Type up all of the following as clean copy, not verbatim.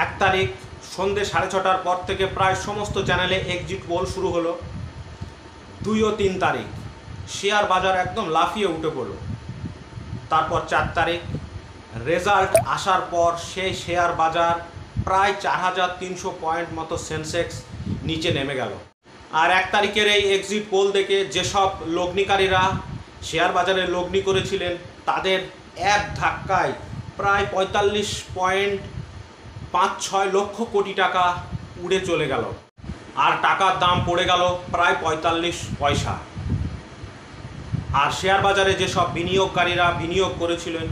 1 তারিখ সন্ধ্যে 6:30টার পর থেকে প্রায় সমস্ত চ্যানেলে এক্সিট পোল শুরু হলো। 2 ও 3 তারিখ শেয়ার বাজার একদম লাফিয়ে উঠে পড়ল। তারপর 4 তারিখ রেজাল্ট আসার পর সেই শেয়ার বাজার প্রায় 4300 পয়েন্ট মতো সেন্সেক্স নিচে নেমে গেল। আর 1 তারিখের এই এক্সিট পোল দেখে যেসব লগ্নিকারীরা শেয়ার বাজারে লগ্নি করেছিলেন তাদের এক ধাক্কায় প্রায় 45.56 লক্ষ কোটি টাকা উড়ে চলে গেল। আর টাকার দাম পড়ে গেল প্রায় 45 পয়সা। আর শেয়ার বাজারে যেসব বিনিয়োগকারীরা বিনিয়োগ করেছিলেন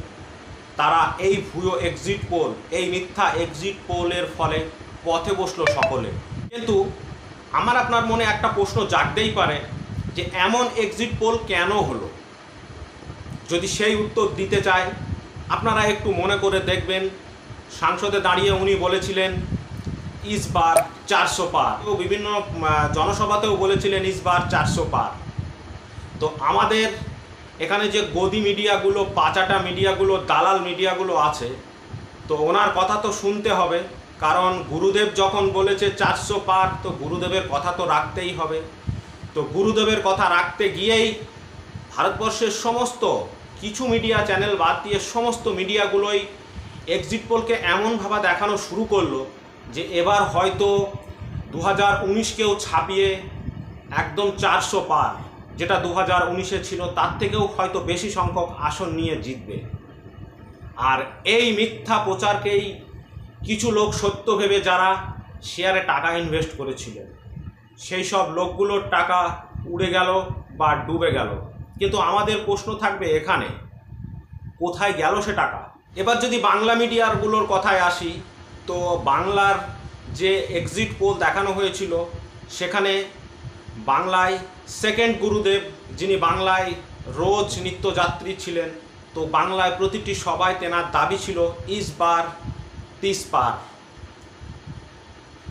তারা এই ভুয়ো এক্সিট পোল, এই মিথ্যা এক্সিট পোলের ফলে পথে বসলো সকলে। কিন্তু আমার আপনার মনে একটা প্রশ্ন জাগতেই পারে যে এমন এক্সিট পোল কেন হলো। যদি সেই উত্তর দিতে চায় আপনারা একটু মনে করে দেখবেন, সংসদে দাঁড়িয়ে উনি বলেছিলেন ইস বার 400 পার, ও বিভিন্ন জনসভাতেও বলেছিলেন ইস বার 400 পার। তো আমাদের এখানে যে গদি মিডিয়াগুলো, পাচাটা মিডিয়াগুলো, দালাল মিডিয়াগুলো আছে, তো ওনার কথা তো শুনতে হবে, কারণ গুরুদেব যখন বলেছে 400 পার, তো গুরুদেবের কথা তো রাখতেই হবে। তো গুরুদেবের কথা রাখতে গিয়েই ভারতবর্ষের সমস্ত কিছু মিডিয়া চ্যানেল বাদ দিয়ে সমস্ত মিডিয়াগুলোই এক্সিট পোলকে এমনভাবে দেখানো শুরু করলো যে এবার হয়তো 2019কেও ছাপিয়ে একদম 400 পার, যেটা 2019-এ ছিল তার থেকেও হয়তো বেশি সংখ্যক আসন নিয়ে জিতবে। আর এই মিথ্যা প্রচারকেই কিছু লোক সত্য ভেবে যারা শেয়ারে টাকা ইনভেস্ট করেছিলেন সেই সব লোকগুলোর টাকা উড়ে গেল বা ডুবে গেল। কিন্তু আমাদের প্রশ্ন থাকবে এখানে, কোথায় গেল সে টাকা? এবার যদি বাংলা মিডিয়ারগুলোর কথায় আসি, তো বাংলার যে এক্সিট পোল দেখানো হয়েছিল সেখানে বাংলায় সেকেন্ড গুরুদেব, যিনি বাংলায় রোজ নিত্যযাত্রী ছিলেন, তো বাংলায় প্রতিটি সভায় তেনার দাবি ছিল ইস বার 30 পার।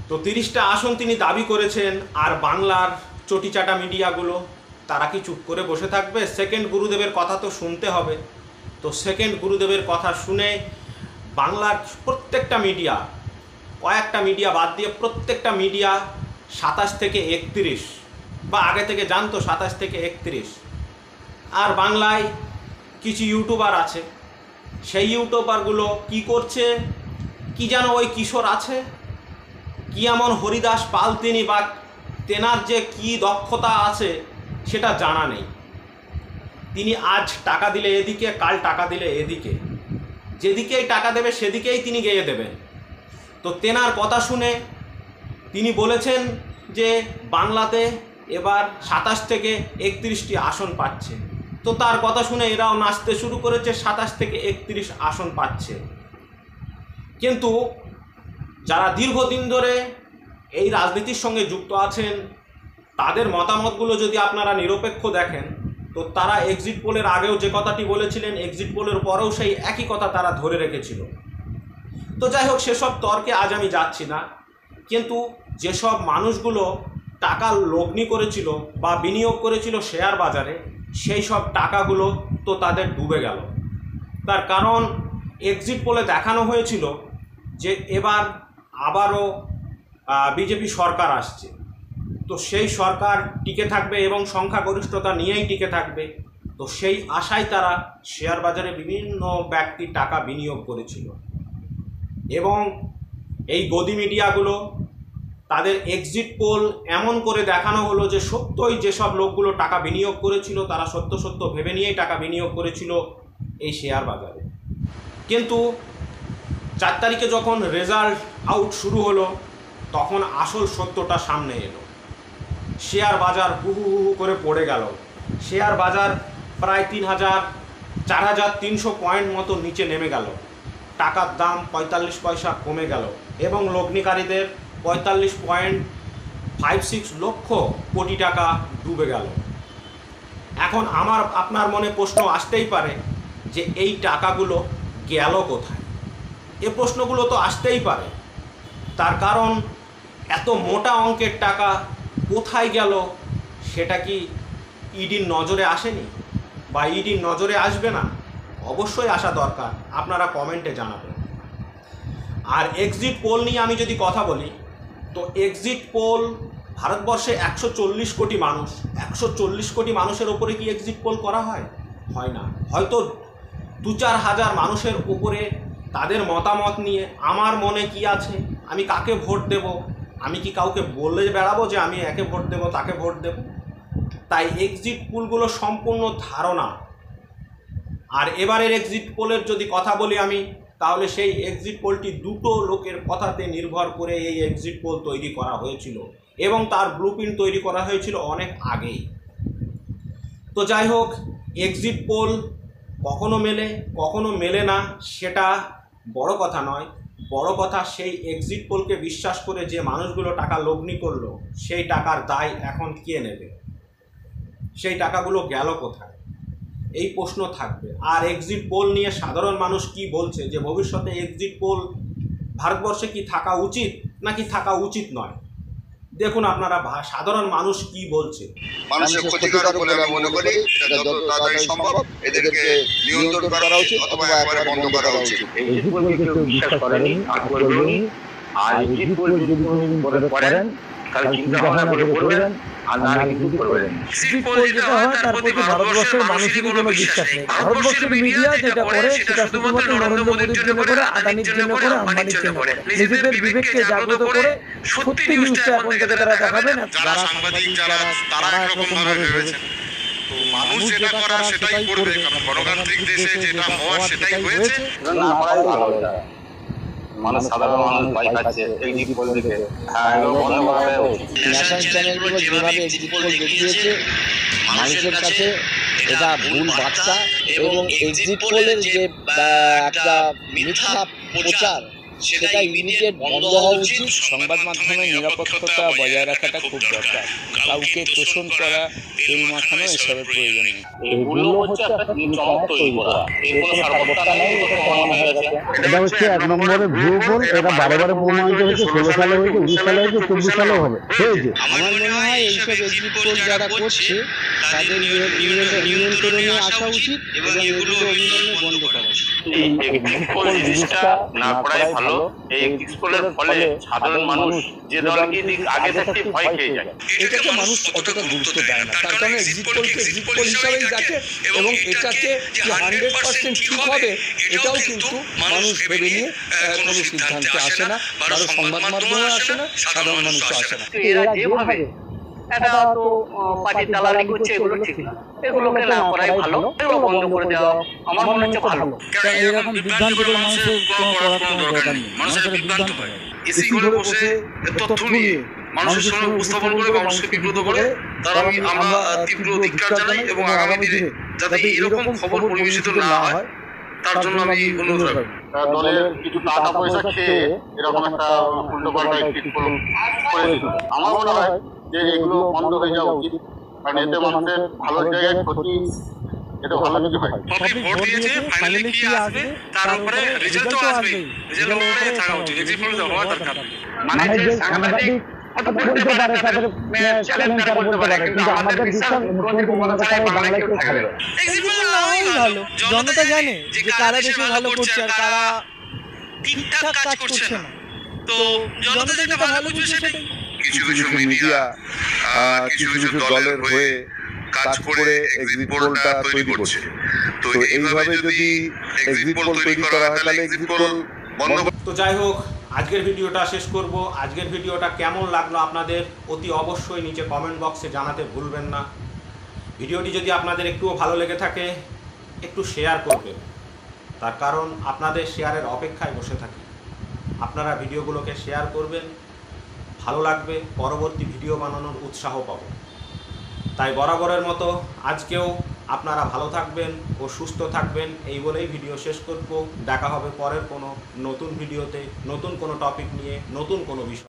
তো 30টা আসন তিনি দাবি করেছেন। আর বাংলার চটিচাটা মিডিয়াগুলো তারা কি চুপ করে বসে থাকবে? সেকেন্ড গুরুদেবের কথা তো শুনতে হবে। তো সেকেন্ড গুরুদেবের কথা শুনে বাংলার প্রত্যেকটা মিডিয়া, কয়েকটা মিডিয়া বাদ দিয়ে প্রত্যেকটা মিডিয়া 27 থেকে 31, বা আগে থেকে জানতো 27 থেকে 31। আর বাংলায় কিছু ইউটিউবার আছে, সেই ইউটিউবারগুলো কি করছে, কি যেন ওই কিশোর আছে, কি এমন হরিদাস পাল তিনি, বা তেনার যে কি দক্ষতা আছে সেটা জানা নেই। তিনি আজ টাকা দিলে এদিকে, কাল টাকা দিলে এদিকে, যেদিকেই টাকা দেবে সেদিকেই তিনি গেয়ে দেবেন। তো তেনার কথা শুনে তিনি বলেছেন যে বাংলাতে এবার 27 থেকে 31টি আসন পাচ্ছে। তো তার কথা শুনে এরাও নাচতে শুরু করেছে, 27 থেকে 31 আসন পাচ্ছে। কিন্তু যারা দীর্ঘদিন ধরে এই রাজনীতির সঙ্গে যুক্ত আছেন তাদের মতামতগুলো যদি আপনারা নিরপেক্ষ দেখেন, তো তারা এক্সিট পোলের আগেও যে কথাটি বলেছিলেন, এক্সিট পোলের পরেও সেই একই কথা তারা ধরে রেখেছিল। তো যাই হোক, সেসব তর্কে আজ আমি যাচ্ছি না। কিন্তু যেসব মানুষগুলো টাকা লগ্নি করেছিল বা বিনিয়োগ করেছিল শেয়ার বাজারে, সেই সব টাকাগুলো তো তাদের ডুবে গেল। তার কারণ এক্সিট পোলে দেখানো হয়েছিল যে এবার আবারও বিজেপি সরকার আসছে, তো সেই সরকার টিকে থাকবে এবং সংখ্যাগরিষ্ঠতা নিয়েই টিকে থাকবে। তো সেই আশায় তারা শেয়ার বাজারে বিভিন্ন ব্যক্তি টাকা বিনিয়োগ করেছিল। এবং এই গদি মিডিয়াগুলো তাদের এক্সিট পোল এমন করে দেখানো হলো যে সত্যই যেসব লোকগুলো টাকা বিনিয়োগ করেছিল তারা সত্য সত্য ভেবে নিয়েই টাকা বিনিয়োগ করেছিল এই শেয়ার বাজারে। কিন্তু 4 তারিখে যখন রেজাল্ট আউট শুরু হলো তখন আসল সত্যটা সামনে এলো। শেয়ার বাজার হু হু হু করে পড়ে গেল। শেয়ার বাজার প্রায় 4,300 পয়েন্ট মতো নিচে নেমে গেল। টাকার দাম 45 পয়সা কমে গেল এবং লগ্নিকারীদের 45.56 লক্ষ কোটি টাকা ডুবে গেল। এখন আমার আপনার মনে প্রশ্ন আসতেই পারে যে এই টাকাগুলো গেল কোথায়? এ প্রশ্নগুলো তো আসতেই পারে। তার কারণ এত মোটা অঙ্কের টাকা কোথায় গেল সেটা কি ইডির নজরে আসেনি বা ইডির নজরে আসবে না? অবশ্যই আসা দরকার, আপনারা কমেন্টে জানাবেন। আর এক্সিট পোল নিয়ে আমি যদি কথা বলি, তো এক্সিট পোল ভারতবর্ষে 140 কোটি মানুষ, 140 কোটি মানুষের ওপরে কি এক্সিট পোল করা হয়? হয় না। হয়তো 2-4 হাজার মানুষের উপরে তাদের মতামত নিয়ে আমার মনে কি আছে, আমি কাকে ভোট দেব, আমি কি কাউকে বলে বেড়াবো যে আমি একে ভোট দেব তাকে ভোট দেব? তাই এক্সিট পোলগুলো সম্পূর্ণ ধারণা। আর এবারের এক্সিট পোলের যদি কথা বলি আমি, তাহলে সেই এক্সিট পোলটি দুটো লোকের কথাতে নির্ভর করে এই এক্সিট পোল তৈরি করা হয়েছিল এবং তার ব্লুপ্রিন্ট তৈরি করা হয়েছিল অনেক আগেই। তো যাই হোক, এক্সিট পোল কখনো মেলে কখনো মেলে না, সেটা বড় কথা নয়। বড় কথা সেই এক্সিট পোলকে বিশ্বাস করে যে মানুষগুলো টাকা লগ্নি করলো, সেই টাকার দায় এখন কে নেবে? সেই টাকাগুলো গেল কোথায়? এই প্রশ্ন থাকবে। আর এক্সিট পোল নিয়ে সাধারণ মানুষ কি বলছে, যে ভবিষ্যতে এক্সিট পোল ভারতবর্ষে কি থাকা উচিত নাকি থাকা উচিত নয়, দেখুন আপনারা সাধারণ মানুষ কি বলছে। মানুষের ক্ষতিকারক বলে আমি মনে করি, এটা যত তাড়াতাড়ি সম্ভব এদেরকে নিয়ন্ত্রণ করা উচিত অথবা একবারে বন্ধ করা উচিত। এক্সিট পোলকে কেউ বিশ্বাস করেনি আর করবেনি। আর এক্সিট পোল যদি কোনোদিন করেন তাহলে চিন্তা ভাবনা করে করবেন, আর না কিন্তু করবেন। এক্সিট পোল যেটা হয় তার প্রতি ভারতবর্ষের মানুষের কোনো বিশ্বাস নেই। ভারতবর্ষের মিডিয়া যেটা করে সেটা শুধুমাত্র নরেন্দ্র মোদীর জন্য করে, আদানির জন্য করে, আম্বানির জন্য করে। নিজেদের বিবেককে জাগ্রত করে সত্যি নিউজটা এখন থেকে তারা দেখাবেন। যারা সাংবাদিক তারা একরকম ভাবে ভেবেছেন, তো মানুষ যেটা করার সেটাই করবে, কারণ গণতান্ত্রিক দেশে যেটা হওয়ার সেটাই হয়েছে। না করাই ভালো। মানুষ সাধারণ মানুষ ভয় পাচ্ছে এক্সিট পোল দেখে। হ্যাঁ, এগুলো বন্ধ করা উচিত। ন্যাশনাল চ্যানেলগুলো যেভাবে এক্সিট পোল দেখিয়েছে মানুষের কাছে, এটা ভুল বার্তা। এবং এক্সিট পোলের যে একটা মিথ্যা প্রচার, সেটা ইমিডিয়েট বন্ধ হওয়া উচিত। সংবাদ মাধ্যমের নিরপেক্ষতা বজায় রাখাটা খুব দরকার। কাউকে তোষণ করা, তেল মাখানো এসবের প্রয়োজন নেই। এগুলো হচ্ছে একটা চমক তৈরি করা, এর কোনো সার্বত্তা নেই। এটা হচ্ছে 1 নম্বরে ভিউ পোল। এটা বারে বারে প্রমাণিত হয়েছে, 16 সালে হয়েছে, 19 সালে হয়েছে, 24 সালেও হবে হয়েছে। আমার মনে হয় এইসব এক্সিট পোল যারা করছে তাদের নিয়ন্ত্রণে আসা উচিত এবং এগুলো অবিলম্বে বন্ধ করা উচিত। এই এক্সিট পোল জিনিসটা না করাই ভালো। এই এক্সিট পোলের ফলে সাধারণ মানুষ যে দলকে আগে থেকে ভয় খেয়ে যায়। এটাকে মানুষ অতটা গুরুত্ব দেয় না, তার কারণে এক্সিট পোলকে এক্সিট পোল হিসাবেই দেখে এবং এটাকে যে 100% ঠিক হবে এটাও কিন্তু মানুষ ভেবে নিয়ে কোনো সিদ্ধান্তে আসে না, কারো সংবাদ মাধ্যমে আসে না, সাধারণ মানুষ আসে না। এরা যেভাবে এটা তো পার্টি দালালি করছে, এগুলো ঠিক না। এগুলোকে না করাই ভালো, এগুলো বন্ধ করে দেওয়া আমার মনে হচ্ছে ভালো। এরকম বিভ্রান্ত করে মানুষের কোনো করার কোনো দরকার নেই। মানুষের বিভ্রান্ত হয় এসি ঘরে বসে তথ্য নিয়ে মানুষের সামনে উপস্থাপন করে মানুষকে বিব্রত করে, তার আমরা তীব্র ধিক্কার জানাই এবং আগামী দিনে যাতে এরকম খবর পরিবেশিত না হয় তার জন্য আমি অনুরোধ রাখবো। দলের কিছু টাকা পয়সা খেয়ে এরকম একটা উল্টোপাল্টা এক্সিট পোল করেছিল। আমার মনে হয় যে এগুলো বন্ধ হয়ে যাওয়া উচিত, কারণ এতে মানুষের ভালো জায়গায় ক্ষতি, এটা ভালো কিছু হয়। পাবলিক ভোট দিয়েছে, ফাইনালি কি আসবে তার উপরে রেজাল্ট তো আসবেই, রেজাল্ট উপরে থাকা উচিত, এক্সিট পোল হওয়া দরকার। মানে যে সাংবাদিক বলতে পারে, তাদের চ্যালেঞ্জার বলতে পারে, কিন্তু আমাদের বিশ্বাস মুখ্যমন্ত্রী মমতা ছাড়া বাংলায় কেউ থাকবে না। এক্সিট পোল নাই ভালো, জনতা জানে যে কারা দেশে ভালো করছে আর কারা ঠিকঠাক কাজ করছে না। তো জনতা যেটা ভালো বুঝবে সেটাই। কিছু কিছু মিডিয়া কিছু কিছু দলের হয়ে কাজ করে এক্সিট পোলটা তৈরি করছে। তো এইভাবে যদি এক্সিট পোল তৈরি করা হয় তাহলে এক্সিট পোল বন্ধ। তো যাই হোক, আজকের ভিডিওটা শেষ করব। আজকের ভিডিওটা কেমন লাগলো আপনাদের অতি অবশ্যই নিচে কমেন্ট বক্সে জানাতে ভুলবেন না। ভিডিওটি যদি আপনাদের একটুও ভালো লেগে থাকে একটু শেয়ার করবেন, তার কারণ আপনাদের শেয়ারের অপেক্ষায় বসে থাকি। আপনারা ভিডিওগুলোকে শেয়ার করবেন, ভালো লাগবে, পরবর্তী ভিডিও বানানোর উৎসাহ পাবো। তাই বরাবরের মতো আজকেও আপনারা ভালো থাকবেন ও সুস্থ থাকবেন এই বলেই ভিডিও শেষ করব। দেখা হবে পরের কোনো নতুন ভিডিওতে, নতুন কোনো টপিক নিয়ে, নতুন কোনো বিষয়।